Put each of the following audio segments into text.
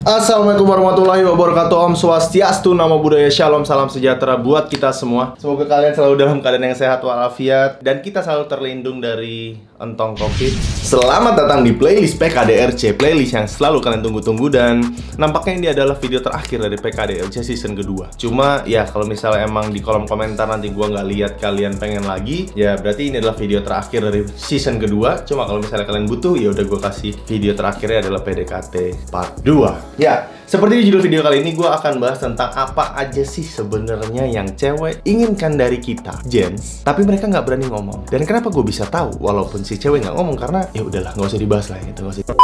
Assalamualaikum warahmatullahi wabarakatuh. Om Swastiastu, Namo Buddhaya, Shalom, salam sejahtera buat kita semua. Semoga kalian selalu dalam keadaan yang sehat walafiat dan kita selalu terlindung dari entong COVID. Selamat datang di playlist PKDRC, playlist yang selalu kalian tunggu-tunggu. Dan nampaknya ini adalah video terakhir dari PKDRC season kedua. Cuma ya kalau misalnya emang di kolom komentar nanti gua nggak lihat kalian pengen lagi, ya berarti ini adalah video terakhir dari season kedua. Cuma kalau misalnya kalian butuh, ya udah gua kasih video terakhirnya adalah PDKT part 2. Ya, seperti di judul video kali ini gue akan bahas tentang apa aja sih sebenarnya yang cewek inginkan dari kita, gents, tapi mereka nggak berani ngomong. Dan kenapa gue bisa tahu walaupun si cewek nggak ngomong? Karena ya udahlah, nggak usah dibahas lah gitu, nggak usah.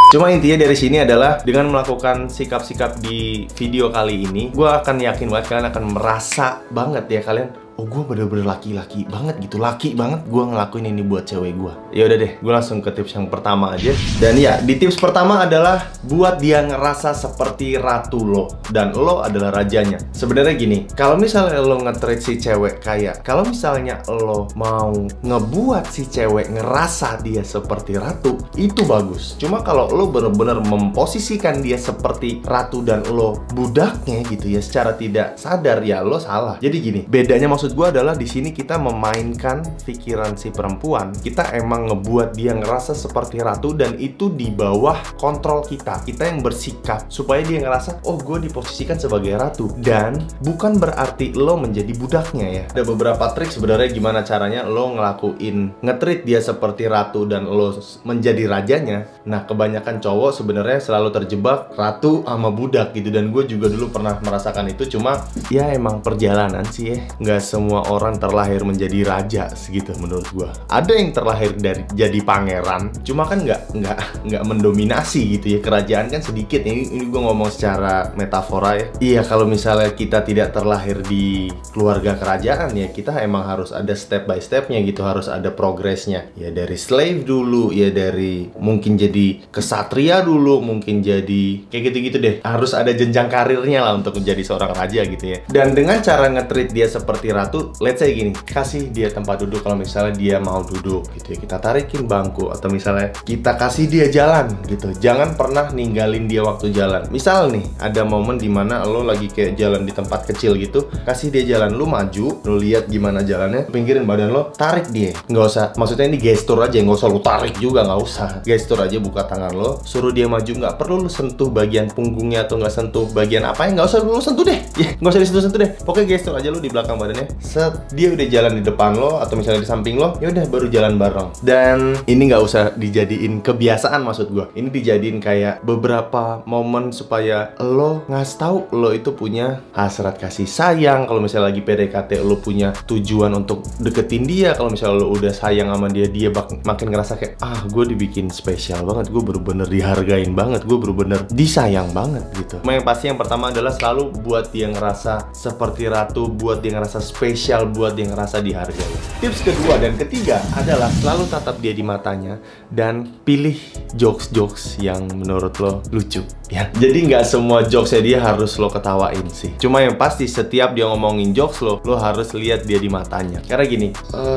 Cuma intinya dari sini adalah dengan melakukan sikap-sikap di video kali ini, gue akan yakin banget kalian akan merasa banget ya kalian, oh gue bener-bener laki-laki banget gitu, laki banget gue ngelakuin ini buat cewek gue. Ya udah deh, gue langsung ke tips yang pertama aja. Dan ya, di tips pertama adalah buat dia ngerasa seperti ratu lo dan lo adalah rajanya. Sebenarnya gini, kalau misalnya lo nge-treat si cewek kayak, kalau misalnya lo mau ngebuat si cewek ngerasa dia seperti ratu, itu bagus. Cuma kalau lo bener-bener memposisikan dia seperti ratu dan lo budaknya gitu ya, secara tidak sadar, ya lo salah. Jadi gini, bedanya maksud gue adalah di sini kita memainkan pikiran si perempuan. Kita emang ngebuat dia ngerasa seperti ratu dan itu di bawah kontrol kita. Kita yang bersikap supaya dia ngerasa, oh gue diposisikan sebagai ratu. Dan bukan berarti lo menjadi budaknya ya. Ada beberapa trik sebenarnya gimana caranya lo ngelakuin nge-treat dia seperti ratu dan lo menjadi rajanya. Nah, kebanyakan cowok sebenarnya selalu terjebak ratu sama budak gitu. Dan gue juga dulu pernah merasakan itu. Cuma ya emang perjalanan sih ya. Nggak semua orang terlahir menjadi raja segitu menurut gua. Ada yang terlahir dari jadi pangeran, cuma kan nggak mendominasi gitu ya. Kerajaan kan sedikit. Ini gua ngomong secara metafora ya. Iya, kalau misalnya kita tidak terlahir di keluarga kerajaan ya, kita emang harus ada step by stepnya gitu, harus ada progresnya. Ya dari slave dulu, ya dari mungkin jadi kesatria dulu, mungkin jadi kayak gitu-gitu deh. Harus ada jenjang karirnya lah untuk menjadi seorang raja gitu ya. Dan dengan cara nge-treat dia seperti ratu, let's say gini, kasih dia tempat duduk kalau misalnya dia mau duduk gitu ya, kita tarikin bangku atau misalnya kita kasih dia jalan gitu. Jangan pernah ninggalin dia waktu jalan. Misal nih, ada momen dimana lo lagi kayak jalan di tempat kecil gitu, kasih dia jalan, lu maju, lu lihat gimana jalannya, pinggirin badan lo, tarik dia. Nggak usah, maksudnya ini gestur aja, nggak usah lu tarik juga, nggak usah. Gestur aja, buka tangan lo, suruh dia maju, nggak perlu lu sentuh bagian punggungnya atau nggak sentuh bagian apa ya, nggak usah lu sentuh deh. Ya, nggak usah disentuh-sentuh deh. Pokoknya gestur aja lu di belakang badannya. Set dia udah jalan di depan lo atau misalnya di samping lo, ya udah baru jalan bareng. Dan ini nggak usah dijadiin kebiasaan, maksud gue ini dijadiin kayak beberapa momen supaya lo ngasih tahu lo itu punya hasrat kasih sayang. Kalau misalnya lagi PDKT lo punya tujuan untuk deketin dia, kalau misalnya lo udah sayang sama dia, dia makin ngerasa kayak, ah gue dibikin spesial banget, gue bener-bener dihargain banget, gue bener-bener disayang banget gitu. Yang pasti yang pertama adalah selalu buat dia ngerasa seperti ratu, buat dia ngerasa spesial, buat dia ngerasa dihargai. Tips kedua dan ketiga adalah selalu tatap dia di matanya dan pilih jokes-jokes yang menurut lo lucu ya. Jadi nggak semua jokesnya dia harus lo ketawain sih. Cuma yang pasti setiap dia ngomongin jokes lo harus lihat dia di matanya. Karena gini,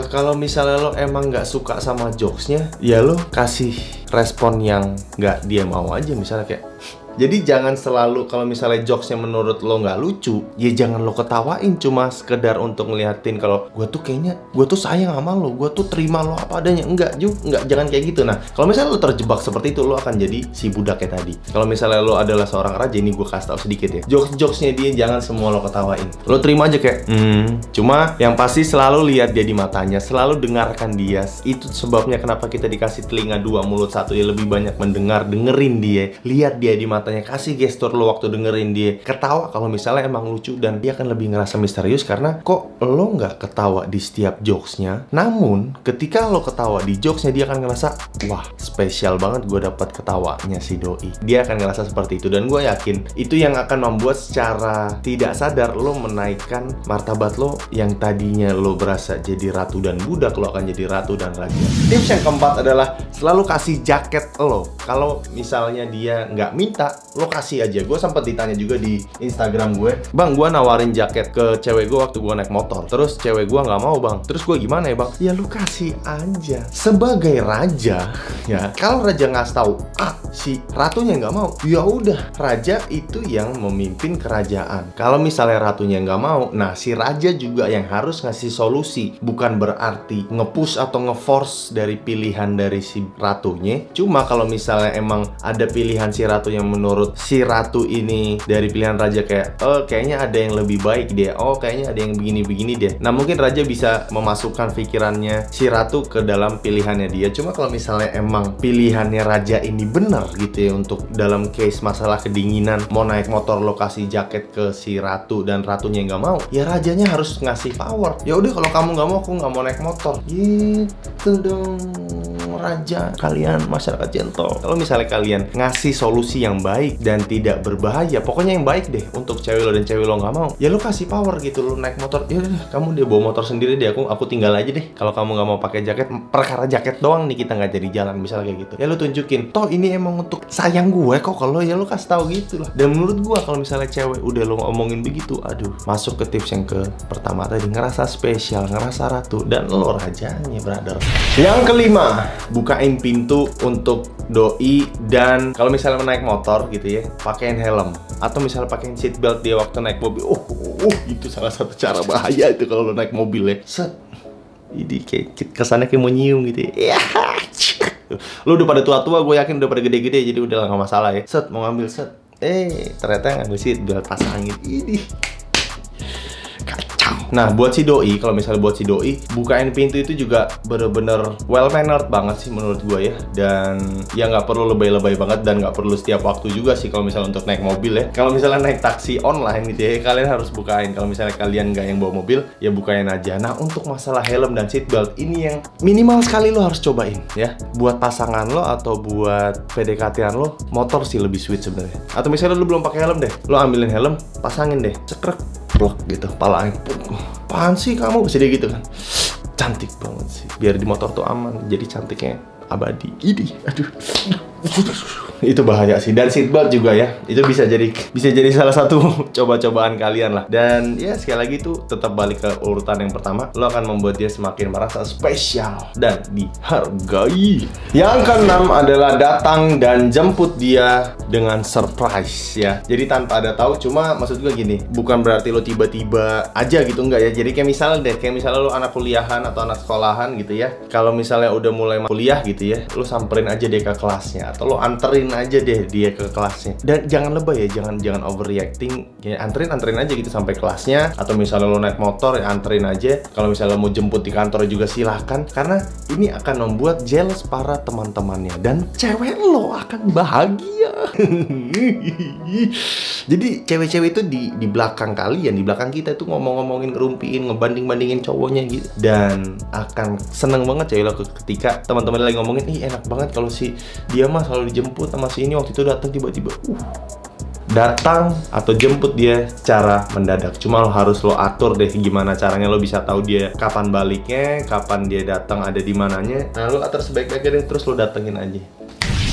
kalau misalnya lo emang nggak suka sama jokesnya, ya lo kasih respon yang nggak dia mau aja. Misalnya kayak, jadi jangan selalu kalau misalnya jokesnya menurut lo nggak lucu, ya jangan lo ketawain cuma sekedar untuk ngeliatin kalau gue tuh kayaknya, gue tuh sayang sama lo, gue tuh terima lo apa adanya. Enggak, jangan kayak gitu. Nah, kalau misalnya lo terjebak seperti itu, lo akan jadi si budaknya tadi. Kalau misalnya lo adalah seorang raja, ini gue kasih tau sedikit ya, jokesnya dia jangan semua lo ketawain. Lo terima aja kayak, cuma yang pasti selalu lihat dia di matanya, selalu dengarkan dia. Itu sebabnya kenapa kita dikasih telinga dua, mulut satu, ya lebih banyak mendengar, dengerin dia, lihat dia di matanya. Kasih gestur lo waktu dengerin dia, ketawa kalau misalnya emang lucu, dan dia akan lebih ngerasa misterius karena kok lo nggak ketawa di setiap jokesnya. Namun ketika lo ketawa di jokesnya, dia akan ngerasa, wah spesial banget gue dapat ketawanya si doi. Dia akan ngerasa seperti itu, dan gue yakin itu yang akan membuat secara tidak sadar lo menaikkan martabat lo. Yang tadinya lo berasa jadi ratu dan budak, lo akan jadi ratu dan raja. Tips yang keempat adalah selalu kasih jaket lo. Kalau misalnya dia nggak minta, bisa lo kasih aja. Gue sempat ditanya juga di Instagram gue, bang, gue nawarin jaket ke cewek gue waktu gue naik motor, terus cewek gue nggak mau bang, terus gue gimana ya bang? Ya lu kasih aja. Sebagai raja ya, kalau raja ngasih tahu si ratunya nggak mau, ya udah, raja itu yang memimpin kerajaan. Kalau misalnya ratunya nggak mau, nah si raja juga yang harus ngasih solusi. Bukan berarti nge-push atau nge-force dari pilihan dari si ratunya. Cuma kalau misalnya emang ada pilihan si ratu yang menurut si ratu ini dari pilihan raja kayak, oh kayaknya ada yang lebih baik deh, oh kayaknya ada yang begini-begini deh. Nah mungkin raja bisa memasukkan pikirannya si ratu ke dalam pilihannya dia. Cuma kalau misalnya emang pilihannya raja ini benar gitu ya, untuk dalam case masalah kedinginan, mau naik motor lokasi jaket ke si ratu dan ratunya nggak mau, ya rajanya harus ngasih power. Ya udah, kalau kamu nggak mau, aku nggak mau naik motor. Gitu dong raja, kalian masyarakat gentle. Kalau misalnya kalian ngasih solusi yang baik dan tidak berbahaya, pokoknya yang baik deh untuk cewek lo, dan cewek lo nggak mau, ya lo kasih power gitu. Lo naik motor, ya udah, kamu dia bawa motor sendiri deh, aku tinggal aja deh. Kalau kamu nggak mau pakai jaket, perkara jaket doang nih kita nggak jadi jalan, misalnya kayak gitu. Ya lo tunjukin, toh ini emang untuk sayang gue kok. Kalau ya lo kasih tahu gitu lah. Dan menurut gue kalau misalnya cewek udah lo ngomongin begitu, aduh, masuk ke tips yang ke pertama tadi, ngerasa spesial, ngerasa ratu, dan lo rajanya, brother. Yang kelima, bukain pintu untuk doi. Dan kalau misalnya naik motor gitu ya, pakein helm, atau misalnya pakein seat belt dia waktu naik mobil. Itu salah satu cara bahaya itu kalau lo naik mobil ya. Set, ini kayak kesannya kayak mau nyium gitu ya. Lo udah pada tua-tua, gue yakin udah pada gede-gede, jadi udah gak masalah ya. Set, mau ngambil set, ternyata ngambil seat belt, pasangin. Ini nah, buat si doi, kalau misalnya buat si doi, bukain pintu itu juga bener-bener well mannered banget sih menurut gue ya. Dan ya nggak perlu lebay-lebay banget, dan nggak perlu setiap waktu juga sih kalau misalnya untuk naik mobil ya. Kalau misalnya naik taksi online gitu ya, kalian harus bukain. Kalau misalnya kalian nggak yang bawa mobil, ya bukain aja. Nah, untuk masalah helm dan seat belt, ini yang minimal sekali lo harus cobain ya. Buat pasangan lo atau buat PDKT-an lo, motor sih lebih sweet sebenarnya. Atau misalnya lo belum pakai helm deh, lo ambilin helm, pasangin deh, cekrek, plok gitu, palanya. Apaan sih kamu? Bisa dia gitu kan. Cantik banget sih. Biar di motor tuh aman. Jadi cantiknya abadi. Ini, aduh. Itu bahaya sih. Dan seatbelt juga ya, itu bisa jadi salah satu coba-cobaan kalian lah. Dan ya sekali lagi tuh tetap balik ke urutan yang pertama, lo akan membuat dia semakin merasa spesial dan dihargai. Yang keenam adalah datang dan jemput dia dengan surprise ya. Jadi tanpa ada tahu, cuma maksud gue gini, bukan berarti lo tiba-tiba aja gitu, enggak ya. Jadi kayak misalnya lo anak kuliahan atau anak sekolahan gitu ya. Kalau misalnya udah mulai kuliah gitu ya, lo samperin aja deh ke kelasnya, atau lo anterin aja deh dia ke kelasnya. Dan jangan lebay ya, jangan overreacting ya. Anterin aja gitu sampai kelasnya. Atau misalnya lo naik motor ya, anterin aja. Kalau misalnya mau jemput di kantor juga silahkan, karena ini akan membuat jealous para teman-temannya, dan cewek lo akan bahagia. Jadi cewek-cewek itu di belakang kalian, di belakang kita itu ngomong-ngomongin, ngerumpiin, ngebanding-bandingin cowoknya gitu. Dan akan seneng banget cewek lo ketika teman-teman lagi ngomongin, ih enak banget kalau si dia mah selalu dijemput sama si ini, waktu itu datang tiba-tiba. Datang atau jemput dia secara mendadak. Cuma lo harus lo atur deh gimana caranya lo bisa tahu dia kapan baliknya, kapan dia datang, ada di mananya. Nah, lo atur sebaik-baiknya, terus lo datengin aja.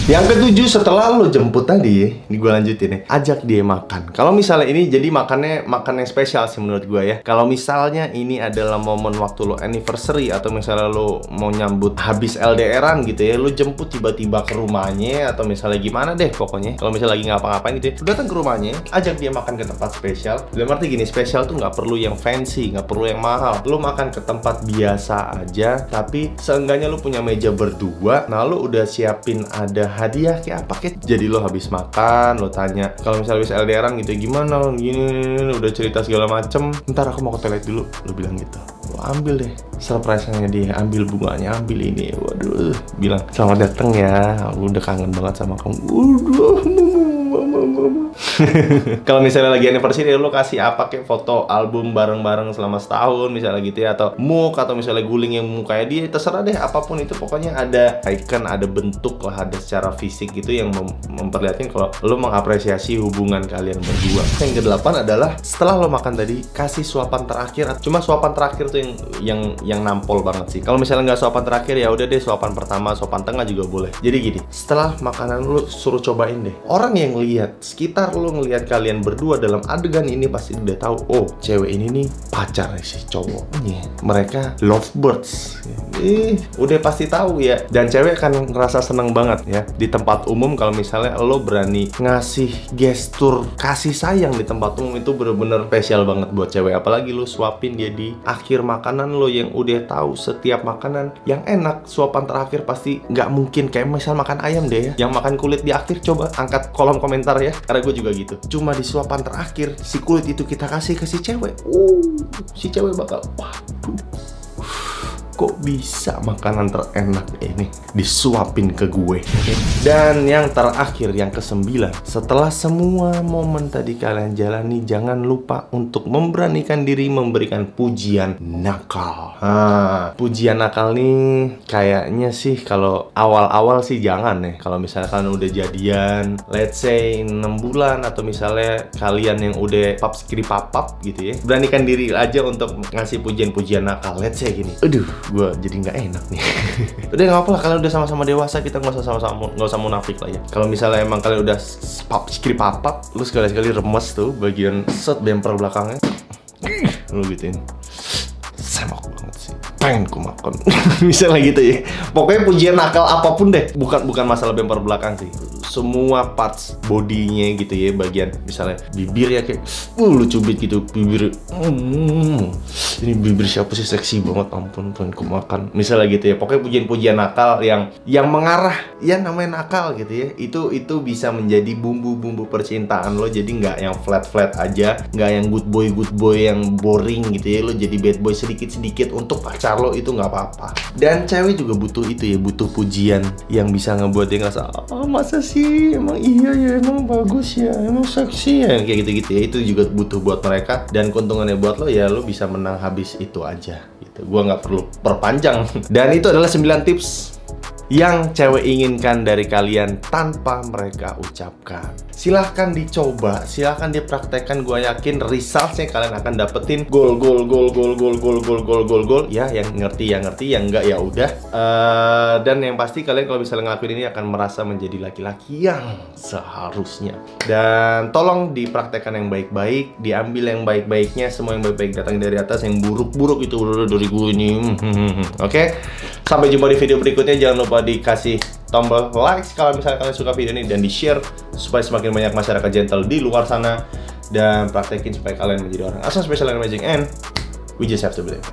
Yang ketujuh, setelah lo jemput tadi, ini gue lanjutin nih, ajak dia makan. Kalau misalnya ini jadi makan yang spesial sih menurut gue ya. Kalau misalnya ini adalah momen waktu lo anniversary, atau misalnya lo mau nyambut habis LDRan gitu ya, lo jemput tiba-tiba ke rumahnya, atau misalnya gimana deh pokoknya. Kalau misalnya lagi ngapa-ngapain gitu ya, lo datang ke rumahnya, ajak dia makan ke tempat spesial. Dalam arti gini, spesial tuh nggak perlu yang fancy, nggak perlu yang mahal. Lo makan ke tempat biasa aja, tapi seenggaknya lo punya meja berdua. Nah, lo udah siapin ada hadiah kayak apa kayak. Jadi lo habis makan, lo tanya, kalau misalnya habis LDRan gitu, gimana lo gini, udah cerita segala macem, ntar aku mau ke toilet dulu, lo bilang gitu. Lo ambil deh surprise-nya dia, ambil bunganya, ambil ini, waduh, bilang selamat datang ya, aku udah kangen banget sama kamu. Kalau misalnya lagi anniversary lo kasih apa kayak foto album bareng-bareng selama setahun misalnya gitu ya, atau muk, atau misalnya guling yang mukanya dia, terserah deh apapun itu, pokoknya ada icon, ada bentuk lah, ada secara fisik gitu yang memperlihatkan kalau lo mengapresiasi hubungan kalian berdua. Yang kedelapan adalah setelah lo makan tadi kasih suapan terakhir. Cuma suapan terakhir tuh yang nampol banget sih. Kalau misalnya nggak suapan terakhir ya udah deh suapan pertama, suapan tengah juga boleh. Jadi gini, setelah makanan lo suruh cobain deh. Orang yang lihat sekitar lo ngelihat kalian berdua dalam adegan ini pasti udah tahu, oh cewek ini nih pacar si cowoknya, mereka lovebirds. Udah pasti tahu ya. Dan cewek akan ngerasa seneng banget ya di tempat umum kalau misalnya lo berani ngasih gestur kasih sayang di tempat umum. Itu bener-bener spesial banget buat cewek. Apalagi lo suapin dia di akhir makanan lo yang udah tahu setiap makanan yang enak, suapan terakhir pasti nggak mungkin kayak misal makan ayam deh ya, yang makan kulit di akhir. Coba angkat kolom komentar ya, karena gue juga gitu. Cuma di suapan terakhir si kulit itu kita kasih ke si cewek, si cewek bakal waduh, kok bisa makanan terenak ini disuapin ke gue. Dan yang terakhir, yang ke-9, setelah semua momen tadi kalian jalani, jangan lupa untuk memberanikan diri memberikan pujian nakal. Pujian nakal nih kayaknya sih kalau awal-awal sih jangan ya. Kalau misalnya kalian udah jadian, let's say 6 bulan, atau misalnya kalian yang udah papap gitu ya, beranikan diri aja untuk ngasih pujian-pujian nakal. Let's say gini, aduh gue jadi nggak enak nih. Udah nggak apa lah, kalian udah sama-sama dewasa, kita nggak usah munafik lah ya. Kalau misalnya emang kalian udah papap, lu sekali-sekali remes tuh bagian set bumper belakangnya, lu gituin, semok banget sih, pengen ku makan. Misalnya gitu ya. Pokoknya pujian nakal apapun deh, bukan masalah bumper belakang sih, semua parts bodinya gitu ya, bagian misalnya bibir ya kayak lu cubit gitu bibir, ini bibir siapa sih seksi banget, ampun pengen ku makan, misalnya gitu ya. Pokoknya pujian-pujian nakal yang mengarah ya, namanya nakal gitu ya, itu bisa menjadi bumbu-bumbu percintaan lo. Jadi nggak yang flat aja, nggak yang good boy yang boring gitu ya, lo jadi bad boy sedikit-sedikit untuk pacar lo, itu nggak apa-apa. Dan cewek juga butuh itu ya, butuh pujian yang bisa ngebuat dia ngerasa, oh masa sih, emang iya ya, emang bagus ya, emang seksi ya, kayak gitu-gitu ya. Itu juga butuh buat mereka, dan keuntungannya buat lo ya, lo bisa menang habis itu aja gitu. Gua nggak perlu perpanjang. Dan itu adalah 9 tips yang cewek inginkan dari kalian tanpa mereka ucapkan. Silahkan dicoba, silahkan dipraktekkan. Gue yakin resultsnya kalian akan dapetin gol. Ya, yang ngerti, yang enggak ya udah. Dan yang pasti kalian kalau misalnya ngelakuin ini akan merasa menjadi laki-laki yang seharusnya. Dan tolong dipraktekkan yang baik-baik, diambil yang baik-baiknya. Semua yang baik-baik datang dari atas, yang buruk-buruk itu dari gue ini. Oke? Sampai jumpa di video berikutnya. Jangan lupa dikasih tombol like kalau misalnya kalian suka video ini, dan di share supaya semakin banyak masyarakat gentle di luar sana, dan praktekin supaya kalian menjadi orang awesome, special, and amazing, and we just have to believe.